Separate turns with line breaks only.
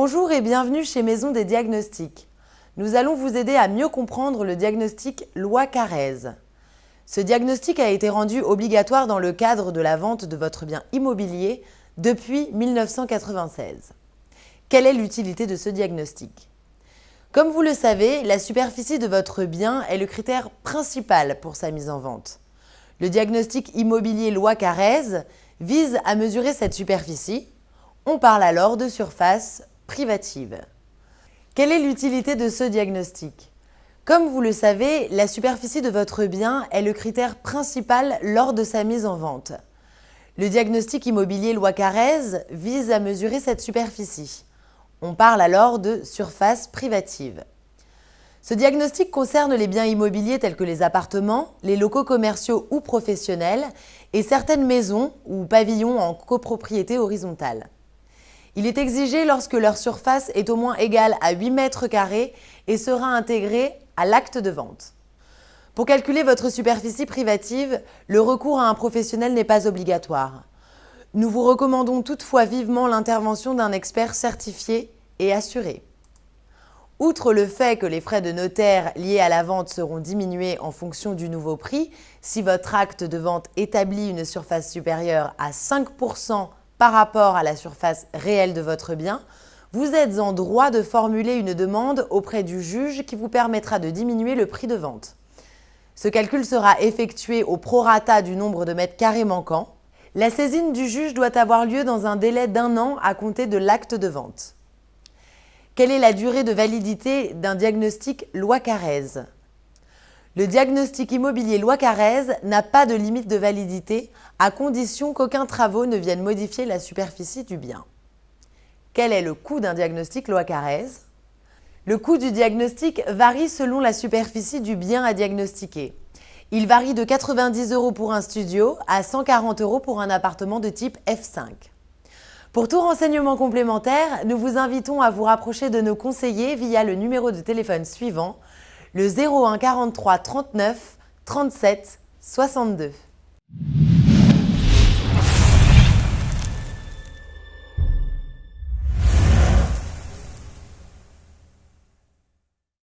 Bonjour et bienvenue chez Maison des Diagnostics. Nous allons vous aider à mieux comprendre le diagnostic loi Carrez. Ce diagnostic a été rendu obligatoire dans le cadre de la vente de votre bien immobilier depuis 1996. Quelle est l'utilité de ce diagnostic? Comme vous le savez, la superficie de votre bien est le critère principal pour sa mise en vente. Le diagnostic immobilier loi Carrez vise à mesurer cette superficie. On parle alors de surface privative. Quelle est l'utilité de ce diagnostic? Comme vous le savez, la superficie de votre bien est le critère principal lors de sa mise en vente. Le diagnostic immobilier loi Carrez vise à mesurer cette superficie. On parle alors de surface privative. Ce diagnostic concerne les biens immobiliers tels que les appartements, les locaux commerciaux ou professionnels et certaines maisons ou pavillons en copropriété horizontale. Il est exigé lorsque leur surface est au moins égale à 8 mètres carrés et sera intégrée à l'acte de vente. Pour calculer votre superficie privative, le recours à un professionnel n'est pas obligatoire. Nous vous recommandons toutefois vivement l'intervention d'un expert certifié et assuré. Outre le fait que les frais de notaire liés à la vente seront diminués en fonction du nouveau prix, si votre acte de vente établit une surface supérieure à 5% par rapport à la surface réelle de votre bien, vous êtes en droit de formuler une demande auprès du juge qui vous permettra de diminuer le prix de vente. Ce calcul sera effectué au prorata du nombre de mètres carrés manquants. La saisine du juge doit avoir lieu dans un délai d'1 an à compter de l'acte de vente. Quelle est la durée de validité d'un diagnostic loi Carrez? Le diagnostic immobilier loi Carrez n'a pas de limite de validité à condition qu'aucun travaux ne vienne modifier la superficie du bien. Quel est le coût d'un diagnostic loi Carrez? Le coût du diagnostic varie selon la superficie du bien à diagnostiquer. Il varie de 90 € pour un studio à 140 € pour un appartement de type F5. Pour tout renseignement complémentaire, nous vous invitons à vous rapprocher de nos conseillers via le numéro de téléphone suivant, le 01 43 39 37 62.